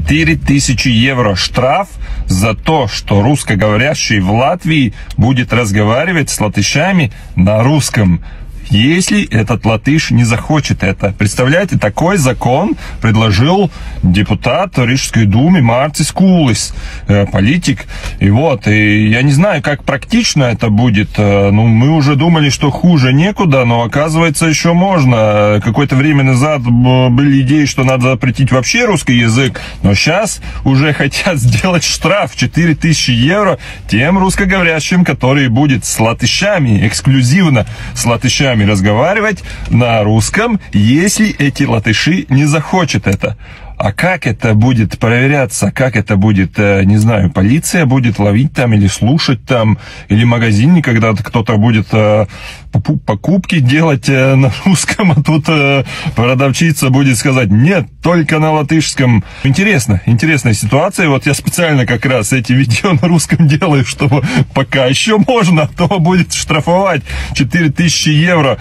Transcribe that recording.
4000 евро штраф за то, что русскоговорящий в Латвии будет разговаривать с латышами на русском, если этот латыш не захочет это. Представляете, такой закон предложил депутат Рижской думы Мārcis Kūlis, политик. И я не знаю, как практично это будет. Мы уже думали, что хуже некуда, но оказывается еще можно. Какое-то время назад были идеи, что надо запретить вообще русский язык, но сейчас уже хотят сделать штраф 4000 евро тем русскоговорящим, которые будут с латышами, эксклюзивно с латышами разговаривать на русском, если эти латыши не захотят это. А как это будет проверяться? Как это будет, не знаю, полиция будет ловить там или слушать там, или магазин, когда кто-то будет покупки делать на русском, а тут продавщица будет сказать: нет, только на латышском. Интересная ситуация. Я специально как раз эти видео на русском делаю, чтобы пока еще можно, а то будет штрафовать 4000 евро.